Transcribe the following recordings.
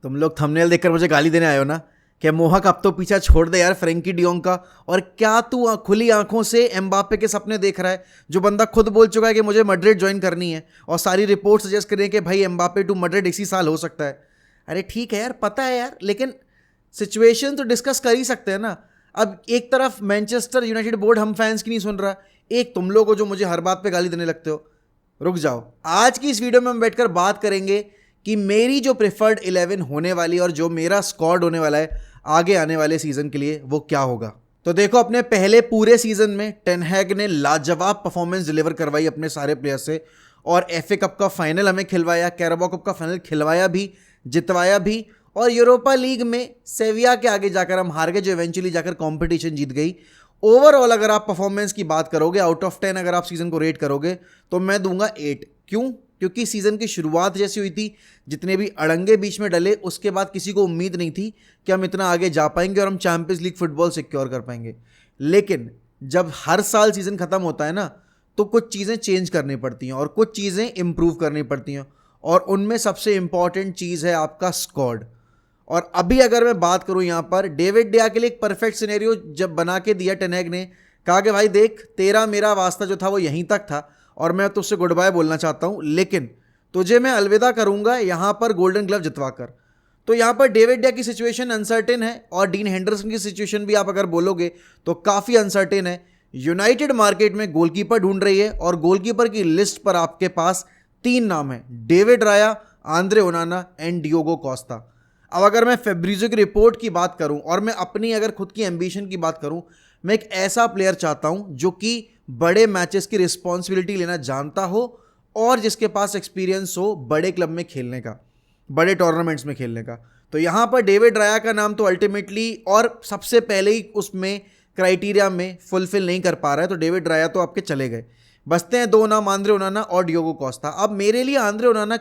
तुम लोग थंबनेल देखकर मुझे गाली देने आए हो ना कि मोहक अब तो पीछा छोड़ दे यार फ्रेंकी डियोंग का। और क्या तू खुली आंखों से एम्बापे के सपने देख रहा है, जो बंदा खुद बोल चुका है कि मुझे मैड्रिड ज्वाइन करनी है और सारी रिपोर्ट सजेस्ट कर रही है कि भाई एम्बापे टू मैड्रिड इसी साल हो सकता है। अरे ठीक है यार, पता है यार, लेकिन सिचुएशन तो डिस्कस कर ही सकते हैं ना। अब एक तरफ मैनचेस्टर यूनाइटेड बोर्ड हम फैंस की नहीं सुन रहा, एक तुम लोग हो जो मुझे हर बात पे गाली देने लगते हो। रुक जाओ, आज की इस वीडियो में हम बैठकर बात करेंगे कि मेरी जो प्रेफर्ड 11 होने वाली और जो मेरा स्क्वाड होने वाला है आगे आने वाले सीजन के लिए वो क्या होगा। तो देखो, अपने पहले पूरे सीजन में टेन हैग ने लाजवाब परफॉर्मेंस डिलीवर करवाई अपने सारे प्लेयर से और एफए कप का फाइनल हमें खिलवाया, कैराबाओ कप का फाइनल खिलवाया भी, जितवाया भी, और यूरोपा लीग में सेविया के आगे जाकर हम हार गए, जो इवेंचुअली जाकर कंपटीशन जीत गई। ओवरऑल अगर आप परफॉर्मेंस की बात करोगे, आउट ऑफ 10 अगर आप सीजन को रेट करोगे तो मैं दूंगा 8। क्यों? क्योंकि सीजन की शुरुआत जैसी हुई थी, जितने भी अड़ंगे बीच में डले, उसके बाद किसी को उम्मीद नहीं थी कि हम इतना आगे जा पाएंगे और हम चैंपियंस लीग फुटबॉल सिक्योर कर पाएंगे। लेकिन जब हर साल सीजन खत्म होता है ना, तो कुछ चीज़ें चेंज करनी पड़ती हैं और कुछ चीज़ें इंप्रूव करनी पड़ती हैं, और उनमें सबसे इंपॉर्टेंट चीज़ है आपका स्क्वाड। और अभी अगर मैं बात करूं यहाँ पर डेविड डिया के लिए एक परफेक्ट सिनेरियो जब बना के दिया टेन हैग ने, कहा कि भाई देख, तेरा मेरा वास्ता जो था वो यहीं तक था और मैं तुझसे गुड बाय बोलना चाहता हूं, लेकिन तुझे मैं अलविदा करूंगा यहाँ पर गोल्डन ग्लव जितवा कर। तो यहाँ पर डेविड डिया की सिचुएशन अनसर्टेन है और डीन हेंडरसन की सिचुएशन भी आप अगर बोलोगे तो काफ़ी अनसर्टेन है। यूनाइटेड मार्केट में गोलकीपर ढूंढ रही है और गोलकीपर की लिस्ट पर आपके पास 3 नाम है, David Raya, Andre Onana and Diogo Costa. अब अगर मैं फेब्रिजो की रिपोर्ट की बात करूं और मैं अपनी अगर खुद की एम्बिशन की बात करूं, मैं एक ऐसा प्लेयर चाहता हूं जो कि बड़े मैचेस की रिस्पॉन्सिबिलिटी लेना जानता हो और जिसके पास एक्सपीरियंस हो बड़े क्लब में खेलने का, बड़े टूर्नामेंट्स में खेलने का। तो यहाँ पर डेविड राया का नाम तो अल्टीमेटली और सबसे पहले ही उसमें क्राइटेरिया में फुलफिल नहीं कर पा रहा है, तो डेविड राया तो आपके चले गए। बचते हैं 2 नाम, आंद्रे ओनाना और डियोगो कोस्टा। अब मेरे लिए आंद्रे ओनाना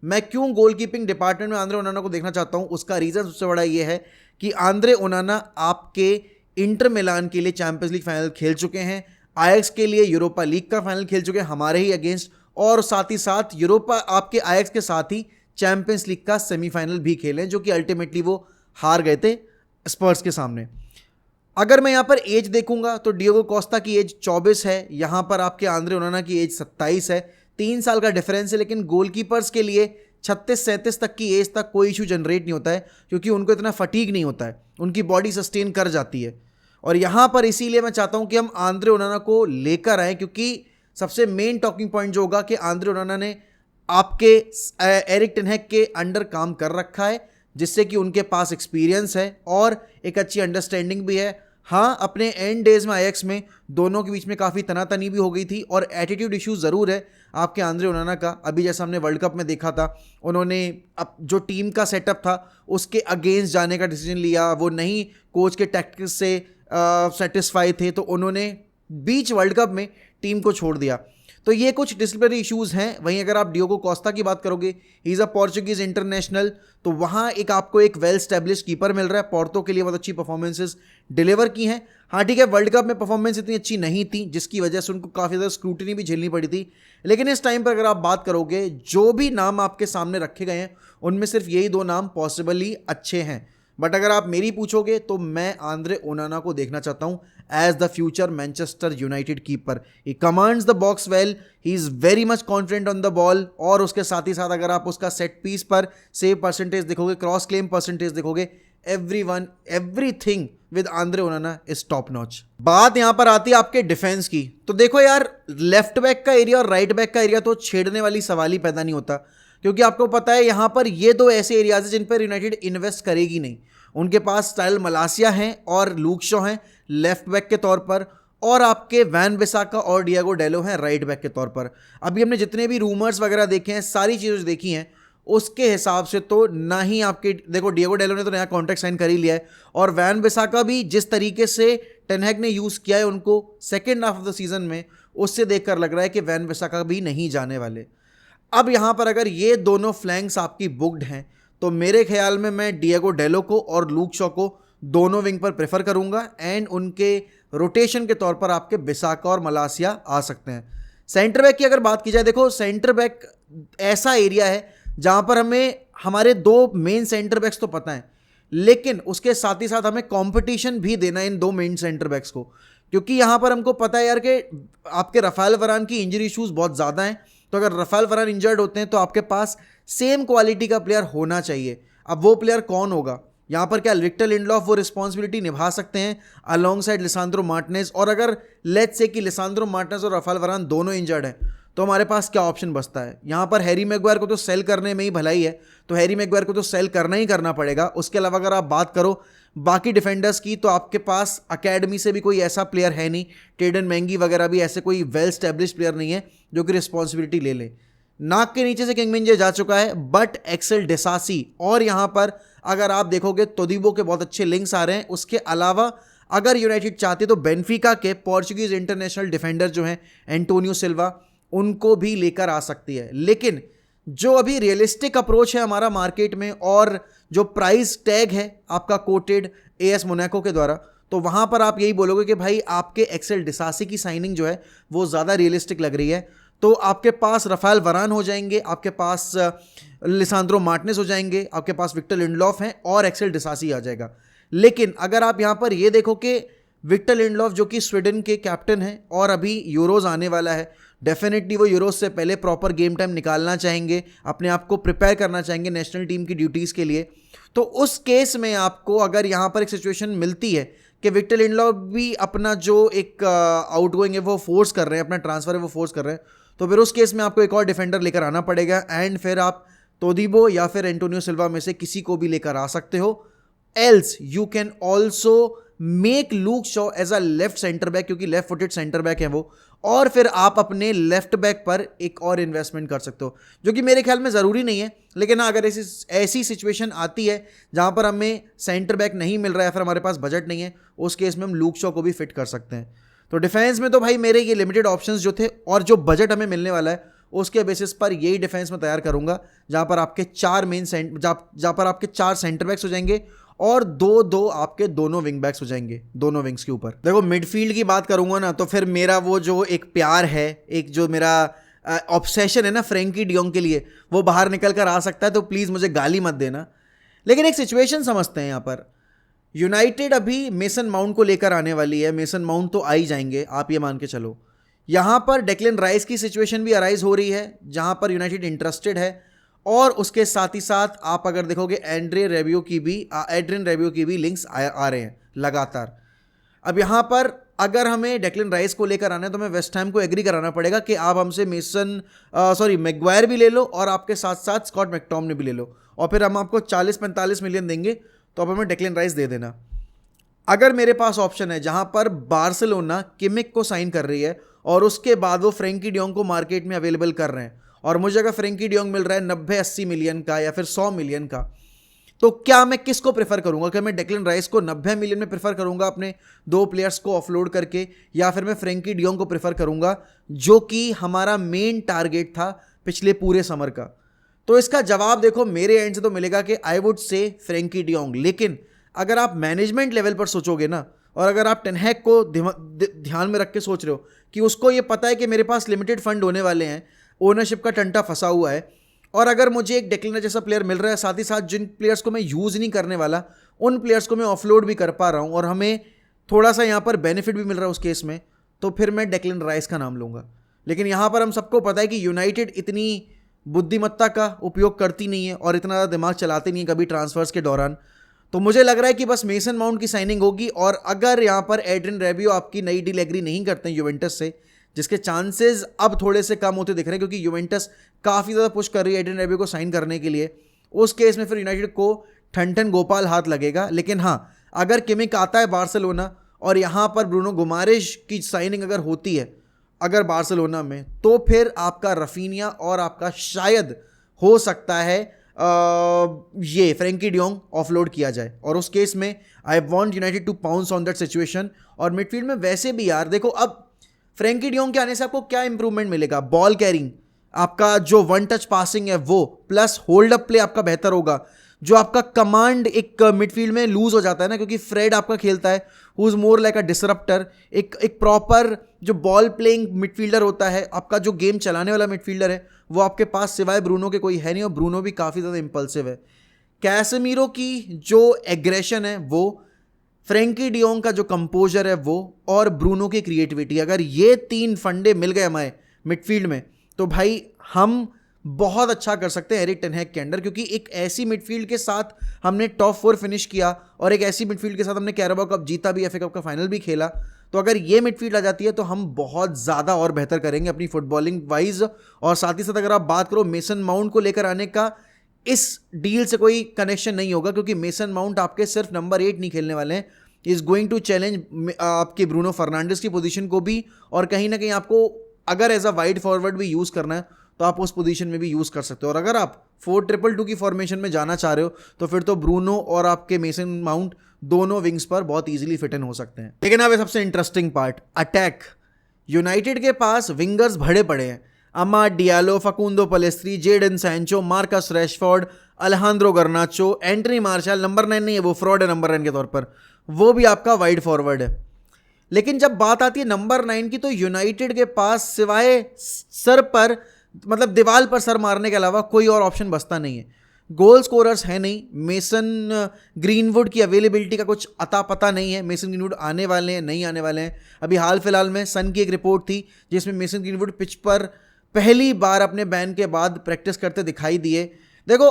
मैं क्यों गोलकीपिंग डिपार्टमेंट में आंद्रे ओनाना को देखना चाहता हूं, उसका रीज़न सबसे बड़ा ये है कि आंद्रे ओनाना आपके इंटर मिलान के लिए चैंपियंस लीग फाइनल खेल चुके हैं, आयक्स के लिए यूरोपा लीग का फाइनल खेल चुके हैं हमारे ही अगेंस्ट, और साथ ही साथ यूरोपा आपके आयक्स के साथ ही चैंपियंस लीग का सेमीफाइनल भी खेले, जो कि अल्टीमेटली वो हार गए थे स्पर्स के सामने। अगर मैं यहाँ पर एज देखूंगा तो डियोगो कोस्टा की एज 24 है, यहाँ पर आपके आंद्रे ओनाना की एज 27 है, 3 साल का डिफरेंस है। लेकिन गोलकीपर्स के लिए 36-37 तक की एज तक कोई इशू जनरेट नहीं होता है, क्योंकि उनको इतना फटीग नहीं होता है, उनकी बॉडी सस्टेन कर जाती है। और यहाँ पर इसीलिए मैं चाहता हूँ कि हम आंद्रे ओनाना को लेकर आएँ, क्योंकि सबसे मेन टॉकिंग पॉइंट जो होगा कि आंद्रे ओनाना ने आपके एरिक टेन हैग के अंडर काम कर रखा है, जिससे कि उनके पास एक्सपीरियंस है और एक अच्छी अंडरस्टैंडिंग भी है। हाँ, अपने एंड डेज में आयक्स में दोनों के बीच में काफ़ी तनातनी भी हो गई थी और एटीट्यूड इशू ज़रूर है आपके आंद्रे ओनाना का। अभी जैसा हमने वर्ल्ड कप में देखा था, उन्होंने अब जो टीम का सेटअप था उसके अगेंस्ट जाने का डिसीजन लिया, वो नहीं कोच के टैक्टिक्स से सेटिस्फाई थे, तो उन्होंने बीच वर्ल्ड कप में टीम को छोड़ दिया। तो ये कुछ डिसिप्लिनरी इश्यूज़ हैं। वहीं अगर आप डियोगो कोस्टा की बात करोगे, he is a Portuguese international, तो वहाँ आपको एक वेल स्टैब्लिश कीपर मिल रहा है। पोर्तो के लिए बहुत अच्छी परफॉर्मेंसेस डिलीवर की हैं। हाँ ठीक है, वर्ल्ड कप में परफॉर्मेंस इतनी अच्छी नहीं थी, जिसकी वजह से उनको काफ़ी ज़्यादा स्क्रूटनी भी झेलनी पड़ी थी। लेकिन इस टाइम पर अगर आप बात करोगे, जो भी नाम आपके सामने रखे गए हैं उनमें सिर्फ यही 2 नाम पॉसिबली अच्छे हैं। बट अगर आप मेरी पूछोगे तो मैं आंद्रे ओनाना को देखना चाहता हूं as the future Manchester United keeper. He commands the box well, he is very much confident on the ball, और उसके साथ ही साथ अगर आप उसका सेट पीस पर सेव परसेंटेज देखोगे, क्रॉस क्लेम परसेंटेज देखोगे, everything with Andre Onana is top notch. बात यहां पर आती है आपके डिफेंस की। तो देखो यार, लेफ्ट बैक का एरिया और राइट बैक का एरिया तो छेड़ने वाली सवाल ही पैदा नहीं होता, क्योंकि आपको पता है यहां पर ये 2 ऐसे एरियाज हैं जिन पर यूनाइटेड इन्वेस्ट करेगी नहीं। उनके पास स्टाइल मलासिया हैं और लूक शॉ हैं लेफ्ट बैक के तौर पर, और आपके वैन बिसाका और डियागो डेलो हैं राइट बैक के तौर पर। अभी हमने जितने भी रूमर्स वगैरह देखे हैं, सारी चीज़ें देखी हैं, उसके हिसाब से तो ना ही आपके, देखो डियागो डेलो ने तो नया कॉन्ट्रैक्ट साइन कर ही लिया है, और वैन बिसाका भी जिस तरीके से टेन हैग ने यूज़ किया है उनको second half of the season में, उससे देखकर लग रहा है कि वैन बिसाका भी नहीं जाने वाले। अब यहाँ पर अगर ये दोनों फ्लैंक्स आपकी बुक्ड हैं, तो मेरे ख्याल में मैं डिएगो डेलो को और लूक शॉ को दोनों विंग पर प्रेफर करूंगा, एंड उनके रोटेशन के तौर पर आपके बिसाका और मलासिया आ सकते हैं। सेंटर बैक की अगर बात की जाए, देखो सेंटर बैक ऐसा एरिया है जहां पर हमें हमारे 2 मेन सेंटर बैक्स तो पता है, लेकिन उसके साथ ही साथ हमें कंपटीशन भी देना है इन 2 मेन सेंटर बैक्स को, क्योंकि यहां पर हमको पता है यार कि आपके राफेल वरान की इंजरी इश्यूज बहुत ज़्यादा हैं। तो अगर राफेल वरान इंजर्ड होते हैं तो आपके पास सेम क्वालिटी का प्लेयर होना चाहिए। अब वो प्लेयर कौन होगा? यहाँ पर क्या विक्टर लिंडलॉफ वो रिस्पॉन्सिबिलिटी निभा सकते हैं अलॉन्ग साइड लिसांद्रो मार्टिनेज? और अगर लेट्स से कि लिसांद्रो मार्टिनेज और राफेल वरान दोनों इंजर्ड हैं, तो हमारे पास क्या ऑप्शन बचता है? यहाँ पर हैरी मैग्वायर को तो सेल करने में ही भलाई है, तो हैरी मैग्वायर को तो सेल करना ही करना पड़ेगा। उसके अलावा अगर आप बात करो बाकी डिफेंडर्स की, तो आपके पास अकेडमी से भी कोई ऐसा प्लेयर है नहीं, टेडन मैंगी वगैरह भी ऐसे कोई वेल स्टैब्लिश प्लेयर नहीं है जो कि रिस्पॉन्सिबिलिटी ले ले। नाक के नीचे से किंग मिंजे जा चुका है, बट एक्सेल डिसासी और यहाँ पर अगर आप देखोगे तोदीबो के बहुत अच्छे लिंक्स आ रहे हैं। उसके अलावा अगर यूनाइटेड चाहते तो बेनफिका के पोर्चुगीज इंटरनेशनल डिफेंडर जो हैं एंटोनियो सिल्वा, उनको भी लेकर आ सकती है। लेकिन जो अभी रियलिस्टिक अप्रोच है हमारा मार्केट में और जो प्राइस टैग है आपका कोटेड एएस मोनाको के द्वारा, तो वहाँ पर आप यही बोलोगे कि भाई आपके एक्सेल डिसासी की साइनिंग जो है वो ज़्यादा रियलिस्टिक लग रही है। तो आपके पास राफेल वरान हो जाएंगे, आपके पास लिसांद्रो मार्टिनेज हो जाएंगे, आपके पास विक्टर लिंडलॉफ हैं और एक्सेल डिसासी आ जाएगा। लेकिन अगर आप यहाँ पर ये देखो कि विक्टर लिंडलॉफ जो कि स्वीडन के कैप्टन हैं और अभी यूरोज आने वाला है, डेफिनेटली वो यूरोज से पहले प्रॉपर गेम टाइम निकालना चाहेंगे, अपने आप को प्रिपेयर करना चाहेंगे नेशनल टीम की ड्यूटीज़ के लिए। तो उस केस में आपको अगर यहाँ पर एक सिचुएशन मिलती है कि विक्टर लिंडलॉफ भी अपना जो एक आउटगोइंग है वो फोर्स कर रहे हैं, अपना ट्रांसफर है वो फोर्स कर रहे हैं, तो फिर उस केस में आपको एक और डिफेंडर लेकर आना पड़ेगा एंड फिर आप तोदीबो या फिर एंटोनियो सिल्वा में से किसी को भी लेकर आ सकते हो। Else you can also make Luke Shaw as a left centre back, क्योंकि लेफ्ट फुटेड सेंटर बैक है वो, और फिर आप अपने लेफ्ट बैक पर एक और इन्वेस्टमेंट कर सकते हो, जो कि मेरे ख्याल में ज़रूरी नहीं है। लेकिन अगर ऐसी सिचुएशन आती है जहाँ पर हमें सेंटर बैक नहीं मिल रहा है, फिर हमारे पास बजट नहीं है, उस केस में हम लूक शॉ को भी फिट कर सकते हैं। तो डिफेंस में तो भाई मेरे ये लिमिटेड ऑप्शंस जो थे और जो बजट हमें मिलने वाला है उसके बेसिस पर यही डिफेंस में तैयार करूंगा, जहाँ पर आपके 4 मेन जहाँ पर आपके 4 सेंटर बैक्स हो जाएंगे और 2 आपके दोनों विंग बैक्स हो जाएंगे दोनों विंग्स के ऊपर। देखो मिडफील्ड की बात करूंगा ना, तो फिर मेरा वो जो एक प्यार है, एक जो मेरा ऑब्सेशन है ना फ्रैंकी डियोंग के लिए, वो बाहर निकल कर आ सकता है, तो प्लीज़ मुझे गाली मत देना। लेकिन एक सिचुएशन समझते हैं यहाँ पर, यूनाइटेड अभी मेसन माउंट को लेकर आने वाली है, मेसन माउंट तो आ ही जाएंगे आप ये मान के चलो। यहाँ पर डेक्लन राइस की सिचुएशन भी अराइज हो रही है जहाँ पर यूनाइटेड इंटरेस्टेड है, और उसके साथ ही साथ आप अगर देखोगे एड्रियन रेबियो की भी लिंक्स आ रहे हैं लगातार। अब यहाँ पर अगर हमें डेक्लन राइस को लेकर आना है तो हमें वेस्ट हैम को एग्री कराना पड़ेगा कि आप हमसे मैग्वायर भी ले लो और आपके साथ साथ स्कॉट मैकटॉमने भी ले लो, और फिर हम आपको 40-45 मिलियन देंगे, तो अब हमें डेक्लन राइस दे देना। अगर मेरे पास ऑप्शन है जहाँ पर बार्सिलोना किमिक को साइन कर रही है और उसके बाद वो फ्रैंकी डियोंग को मार्केट में अवेलेबल कर रहे हैं, और मुझे अगर फ्रैंकी डियोंग मिल रहा है 90-80 मिलियन का या फिर 100 मिलियन का, तो क्या मैं किसको प्रेफर करूंगा? क्या मैं डेक्लन राइस को 90 मिलियन में प्रेफर करूंगा अपने 2 प्लेयर्स को ऑफलोड करके, या फिर मैं फ्रैंकी डियोंग को प्रेफर करूंगा जो कि हमारा मेन टारगेट था पिछले पूरे समर का? तो इसका जवाब देखो मेरे एंड से तो मिलेगा कि I would say Frenkie de Jong. लेकिन अगर आप मैनेजमेंट लेवल पर सोचोगे ना, और अगर आप टेन हैग को ध्यान में रख के सोच रहे हो कि उसको ये पता है कि मेरे पास लिमिटेड फंड होने वाले हैं, ओनरशिप का टंटा फंसा हुआ है, और अगर मुझे एक डेक्लन जैसा प्लेयर मिल रहा है, साथ ही साथ जिन प्लेयर्स को मैं यूज़ नहीं करने वाला उन प्लेयर्स को मैं ऑफलोड भी कर पा रहा हूँ और हमें थोड़ा सा यहाँ पर बेनिफिट भी मिल रहा है उस केस में, तो फिर मैं डेक्लन राइस का नाम लूँगा। लेकिन यहाँ पर हम सबको पता है कि यूनाइटेड इतनी बुद्धिमत्ता का उपयोग करती नहीं है और इतना ज़्यादा दिमाग चलाती नहीं है कभी ट्रांसफर्स के दौरान। तो मुझे लग रहा है कि बस मेसन माउंट की साइनिंग होगी, और अगर यहाँ पर एड्रियन रेबियो आपकी नई डील एग्री नहीं करते हैं यूवेंटस से, जिसके चांसेस अब थोड़े से कम होते दिख रहे हैं क्योंकि यूवेंटस काफ़ी ज़्यादा पुश कर रही है एड्रियन रेबियो को साइन करने के लिए, उस केस में फिर यूनाइटेड को ठन गोपाल हाथ लगेगा। लेकिन हाँ, अगर किमिक आता है बार्सिलोना और यहाँ पर ब्रूनो गुमारेश की साइनिंग अगर होती है अगर बार्सिलोना में, तो फिर आपका रफीनिया और आपका शायद हो सकता है ये फ्रैंकी डियोंग ऑफलोड किया जाए, और उस केस में I want United to pounce on that situation. और मिडफील्ड में वैसे भी यार देखो, अब फ्रैंकी डियोंग के आने से आपको क्या इंप्रूवमेंट मिलेगा? बॉल कैरिंग, आपका जो वन टच पासिंग है वो, प्लस होल्ड अप प्ले आपका बेहतर होगा। जो आपका कमांड एक मिडफील्ड में लूज हो जाता है ना, क्योंकि फ्रेड आपका खेलता है who is more like a disruptor, एक प्रॉपर जो बॉल प्लेइंग मिडफील्डर होता है, आपका जो गेम चलाने वाला मिडफील्डर है, वो आपके पास सिवाय ब्रूनो के कोई है नहीं, और ब्रूनो भी काफ़ी ज़्यादा इंपल्सिव है। कैसेमीरो की जो एग्रेशन है वो, फ्रेंकी डियोंग का जो कंपोजर है वो, और ब्रूनो की क्रिएटिविटी, अगर ये 3 फंडे मिल गए हमारे मिडफील्ड में तो भाई हम बहुत अच्छा कर सकते हैं एरिक टेन हैग के अंडर, क्योंकि एक ऐसी मिडफील्ड के साथ हमने टॉप 4 फिनिश किया और एक ऐसी मिडफील्ड के साथ हमने कैराबाओ कप जीता भी, एफए कप का फाइनल भी खेला। तो अगर ये मिडफील्ड आ जाती है तो हम बहुत ज़्यादा और बेहतर करेंगे अपनी फुटबॉलिंग वाइज। और साथ ही साथ अगर आप बात करो मेसन माउंट को लेकर आने का, इस डील से कोई कनेक्शन नहीं होगा, क्योंकि मेसन माउंट आपके सिर्फ नंबर 8 नहीं खेलने वाले हैं, इज गोइंग टू चैलेंज आपके ब्रूनो फर्नांडिस की पोजीशन को भी, और कहीं ना कहीं आपको अगर एज अ वाइड फॉरवर्ड भी यूज़ करना है तो आप उस पोजीशन में भी यूज़ कर सकते हो। और अगर आप 4-2-2 की फॉर्मेशन में जाना चाह रहे हो तो फिर तो ब्रूनो और आपके मेसन माउंट दोनों विंग्स पर बहुत इजीली फिट इन हो सकते हैं। लेकिन अब सबसे इंटरेस्टिंग पार्ट, अटैक। यूनाइटेड के पास विंगर्स भरे पड़े हैं, Amad Diallo, Facundo Pellistri, Jadon Sancho, Marcus Rashford, Alejandro Garnacho, Antony Martial. Number 9 नहीं है, वो फ्रॉड है नंबर 9 के तौर पर, वो भी आपका वाइड फॉरवर्ड है। लेकिन जब बात आती है नंबर 9 की, तो यूनाइटेड के पास सिवाय सर पर, मतलब दीवार पर सर मारने के अलावा कोई और ऑप्शन बचता नहीं है। गोल स्कोरर्स है नहीं, मेसन ग्रीनवुड की अवेलेबिलिटी का कुछ अता पता नहीं है, मेसन ग्रीनवुड आने वाले हैं नहीं आने वाले हैं। अभी हाल फिलहाल में सन की एक रिपोर्ट थी जिसमें मेसन ग्रीनवुड पिच पर पहली बार अपने बैन के बाद प्रैक्टिस करते दिखाई दिए। देखो,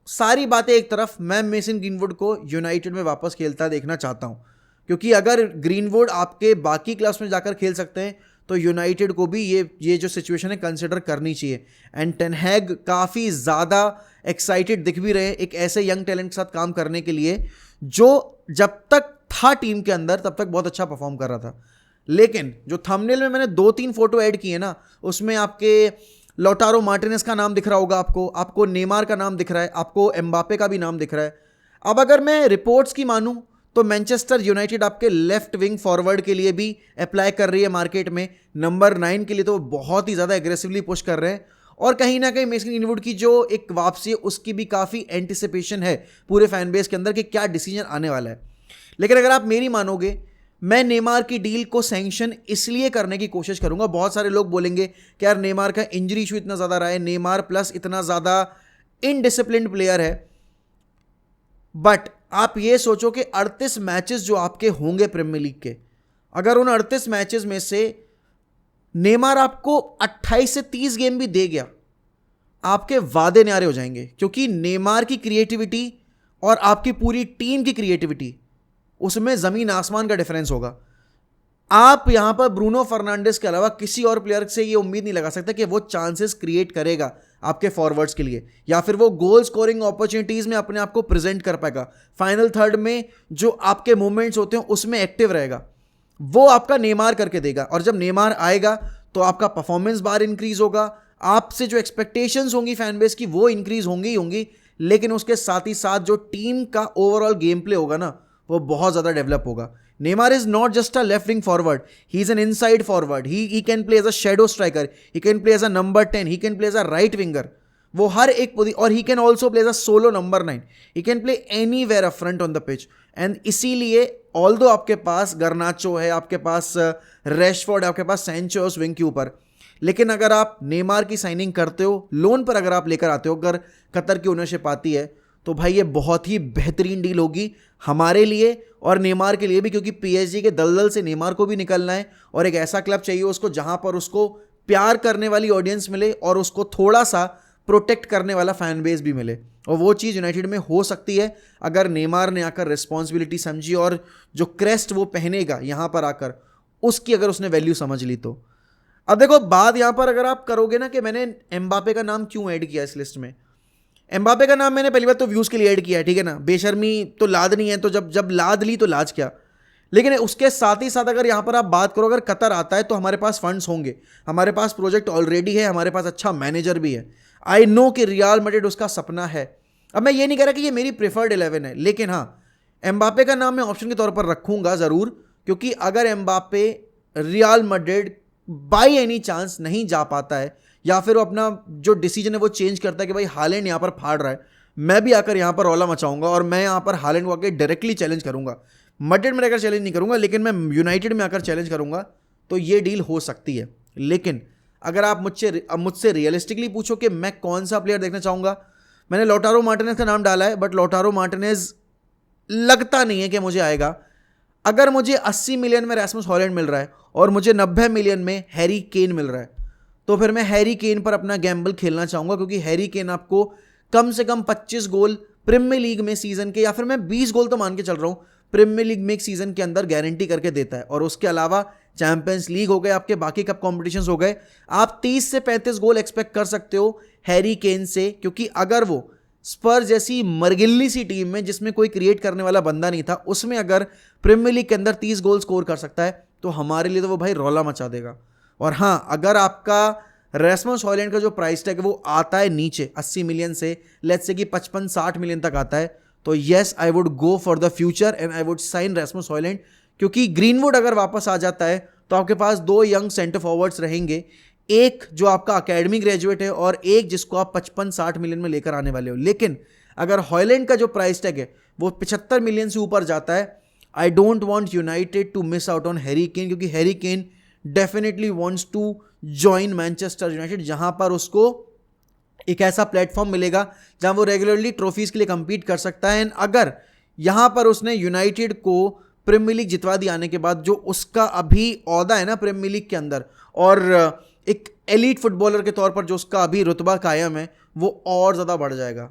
सारी बातें एक तरफ, मैं मेसन ग्रीनवुड को यूनाइटेड में वापस खेलता देखना चाहता हूँ, क्योंकि अगर ग्रीनवुड आपके बाकी क्लास में जाकर खेल सकते हैं तो यूनाइटेड को भी ये जो सिचुएशन है कंसिडर करनी चाहिए। एंड टेन हैग काफ़ी ज़्यादा एक्साइटेड दिख भी रहे एक ऐसे यंग टैलेंट के साथ काम करने के लिए, जो जब तक था टीम के अंदर तब तक बहुत अच्छा परफॉर्म कर रहा था। लेकिन जो थंबनेल में मैंने 2-3 फोटो ऐड किए ना, उसमें आपके लौटारो मार्टिनेज का नाम दिख रहा होगा, आपको नेमार का नाम दिख रहा है, आपको एम्बापे का भी नाम दिख रहा है। अब अगर मैं रिपोर्ट्स की मानूं तो मैनचेस्टर यूनाइटेड आपके लेफ्ट विंग फॉरवर्ड के लिए भी अप्लाई कर रही है मार्केट में, नंबर 9 के लिए तो बहुत ही ज़्यादा एग्रेसिवली पुश कर रहे हैं। और कहीं ना कहीं मेसन ग्रीनवुड की जो एक वापसी है उसकी भी काफ़ी एंटिसिपेशन है पूरे फैन बेस के अंदर कि क्या डिसीजन आने वाला है। लेकिन अगर आप मेरी मानोगे, मैं नेमार की डील को सैंक्शन इसलिए करने की कोशिश करूंगा। बहुत सारे लोग बोलेंगे कि यार नेमार का इंजरी इशू इतना ज़्यादा रहा है, नेमार प्लस इतना ज़्यादा इनडिसिप्लिन्ड प्लेयर है, बट आप ये सोचो कि 38 मैचेस जो आपके होंगे प्रीमियर लीग के, अगर उन 38 मैचेस में से नेमार आपको 28 से 30 गेम भी दे गया, आपके वादे न्यारे हो जाएंगे, क्योंकि नेमार की क्रिएटिविटी और आपकी पूरी टीम की क्रिएटिविटी, उसमें ज़मीन आसमान का डिफरेंस होगा। आप यहां पर ब्रूनो फर्नांडिस के अलावा किसी और प्लेयर से ये उम्मीद नहीं लगा सकते कि वो चांसेस क्रिएट करेगा आपके फॉरवर्ड्स के लिए, या फिर वो गोल स्कोरिंग अपॉर्चुनिटीज़ में अपने आप को प्रेजेंट कर पाएगा, फाइनल थर्ड में जो आपके मूवमेंट्स होते हैं उसमें एक्टिव रहेगा, वो आपका नेमार करके देगा। और जब नेमार आएगा तो आपका परफॉर्मेंस बार इंक्रीज होगा, आपसे जो एक्सपेक्टेशंस होंगी फैन बेस की वो इंक्रीज होंगी ही होंगी, लेकिन उसके साथ ही साथ जो टीम का ओवरऑल गेम प्ले होगा ना, वो बहुत ज़्यादा डेवलप होगा। Neymar is not just a left wing forward, he is an inside forward, he can play as a shadow striker, he can play as a number 10, he can play as a right winger, वो हर एक position, और he can also play as a solo number 9, he can play anywhere up front on the pitch। and इसीलिए although आपके पास गर्नाचो है, आपके पास Rashford है, आपके पास Sancho है उस विंग के ऊपर, लेकिन अगर आप नेमार की साइनिंग करते हो, लोन पर अगर आप लेकर आते हो, अगर कतर की ओनरशिप आती है, तो भाई ये बहुत ही बेहतरीन डील होगी हमारे लिए और नेमार के लिए भी, क्योंकि पीएसजी के दलदल से नेमार को भी निकलना है और एक ऐसा क्लब चाहिए उसको जहां पर उसको प्यार करने वाली ऑडियंस मिले और उसको थोड़ा सा प्रोटेक्ट करने वाला फैन बेस भी मिले। और वो चीज़ यूनाइटेड में हो सकती है अगर नेमार ने आकर रिस्पॉन्सिबिलिटी समझी और जो क्रेस्ट वो पहनेगा यहाँ पर आकर, उसकी अगर उसने वैल्यू समझ ली तो। अब देखो बात यहाँ पर अगर आप करोगे ना कि मैंने एम्बापे का नाम क्यों ऐड किया इस लिस्ट में, एम्बापे का नाम मैंने पहली बार तो व्यूज़ के लिए ऐड किया है, ठीक है ना, बेशर्मी तो लाद नहीं है, तो जब लाद ली तो लाज क्या। लेकिन उसके साथ ही साथ अगर यहाँ पर आप बात करो, अगर कतर आता है तो हमारे पास फंड्स होंगे, हमारे पास प्रोजेक्ट ऑलरेडी है, हमारे पास अच्छा मैनेजर भी है। आई नो कि रियल मैड्रिड उसका सपना है। अब मैं ये नहीं कह रहा कि ये मेरी प्रेफर्ड 11 है, लेकिन हाँ, एम्बापे का नाम मैं ऑप्शन के तौर पर रखूँगा ज़रूर, क्योंकि अगर Mbappe real Madrid by any chance नहीं जा पाता है, या फिर वो अपना जो डिसीजन है वो चेंज करता है कि भाई हालैंड यहाँ पर फाड़ रहा है, मैं भी आकर यहाँ पर रौला मचाऊंगा और मैं यहाँ पर हालैंड को आकर डायरेक्टली चैलेंज करूंगा। मैड्रिड में आकर चैलेंज नहीं करूंगा, लेकिन मैं यूनाइटेड में आकर चैलेंज करूंगा, तो ये डील हो सकती है। लेकिन अगर आप मुझसे रियलिस्टिकली पूछो कि मैं कौन सा प्लेयर देखना चाहूँगा, मैंने लॉटारो मार्टिनेज का नाम डाला है, बट लॉटारो मार्टिनेज लगता नहीं है कि मुझे आएगा। अगर मुझे 80 मिलियन में रैसमस हॉलैंड मिल रहा है और मुझे 90 मिलियन में हैरी केन मिल रहा है, तो फिर मैं हैरी केन पर अपना गैम्बल खेलना चाहूँगा, क्योंकि हैरी केन आपको कम से कम 25 गोल प्रीमियर लीग में सीजन के, या फिर मैं 20 गोल तो मान के चल रहा हूँ, प्रीमियर लीग में एक सीजन के अंदर गारंटी करके देता है। और उसके अलावा चैंपियंस लीग हो गए, आपके बाकी कप कॉम्पिटिशन्स हो गए, आप 30 से 35 गोल एक्सपेक्ट कर सकते हो हैरी केन से। क्योंकि अगर वो स्पर जैसी मरगिल्ली सी टीम में जिसमें कोई क्रिएट करने वाला बंदा नहीं था, उसमें अगर प्रीमियर लीग के अंदर 30 गोल स्कोर कर सकता है, तो हमारे लिए तो वो भाई रौला मचा देगा। और हाँ, अगर आपका रैसमस हॉलैंड का जो प्राइस टैग है वो आता है नीचे 80 मिलियन से, लेट्स से कि 55-60 मिलियन तक आता है, तो yes I would go for the future and I would sign Rasmus Hojlund. क्योंकि ग्रीनवुड अगर वापस आ जाता है तो आपके पास 2 यंग सेंटर फॉरवर्ड्स रहेंगे, एक जो आपका अकेडमी ग्रेजुएट है और एक जिसको आप 55-60 मिलियन में लेकर आने वाले हो। लेकिन अगर हॉलैंड का जो प्राइस टैग है वो 75 मिलियन से ऊपर जाता है, I don't want United to miss out on Harry Kane, क्योंकि Harry Kane definitely wants to join Manchester United, जहां पर उसको एक ऐसा प्लेटफॉर्म मिलेगा जहां वो रेगुलरली ट्रॉफीज के लिए कंपीट कर सकता है। एंड अगर यहां पर उसने यूनाइटेड को प्रीमियर लीग जितवा दी आने के बाद, जो उसका अभी ओहदा है ना प्रीमियर लीग के अंदर, और एक एलीट फुटबॉलर के तौर पर जो उसका अभी रुतबा कायम है, वो और ज़्यादा बढ़ जाएगा।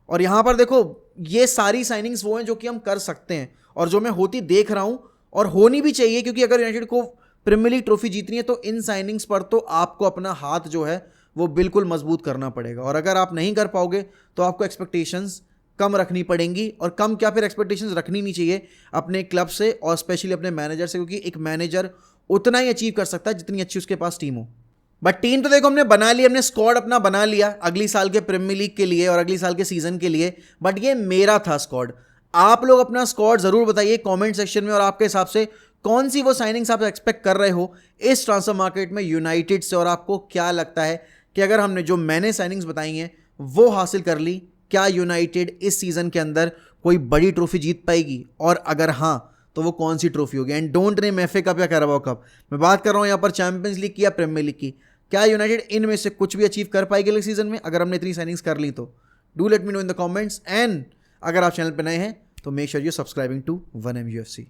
और यहाँ पर देखो, ये सारी साइनिंग्स वो हैं जो कि हम कर सकते हैं और जो मैं होती देख रहा हूँ, और होनी भी चाहिए, क्योंकि अगर यूनाइटेड को प्रीमियर लीग ट्रॉफी जीतनी है तो इन साइनिंग्स पर तो आपको अपना हाथ जो है वो बिल्कुल मजबूत करना पड़ेगा। और अगर आप नहीं कर पाओगे तो आपको एक्सपेक्टेशंस कम रखनी पड़ेंगी, और कम क्या, फिर एक्सपेक्टेशंस रखनी नहीं चाहिए अपने क्लब से और स्पेशली अपने मैनेजर से, क्योंकि एक मैनेजर उतना ही अचीव कर सकता है जितनी अच्छी उसके पास टीम हो। बट टीम तो देखो हमने बना ली, हमने स्क्वाड अपना बना लिया अगली साल के प्रीमियर लीग के लिए और अगली साल के सीजन के लिए, बट ये मेरा था स्क्वाड। आप लोग अपना स्क्वाड जरूर बताइए कमेंट सेक्शन में, और आपके हिसाब से कौन सी वो साइनिंग्स आप एक्सपेक्ट कर रहे हो इस ट्रांसफर मार्केट में यूनाइटेड से, और आपको क्या लगता है कि अगर हमने जो मैंने साइनिंग्स बताई हैं वो हासिल कर ली, क्या यूनाइटेड इस सीजन के अंदर कोई बड़ी ट्रॉफी जीत पाएगी, और अगर हाँ तो वो कौन सी ट्रॉफी होगी। And don't name FA cup या कैराबाओ कप, मैं बात कर रहा हूँ यहाँ पर चैंपियंस लीग की या प्रीमियर लीग की। क्या यूनाइटेड इनमें से कुछ भी अचीव कर पाएगी अगले सीजन में अगर हमने इतनी साइनिंग्स कर ली? तो do let me know in the comments. And अगर आप चैनल पर नए हैं तो make sure you subscribing to 1MUFC।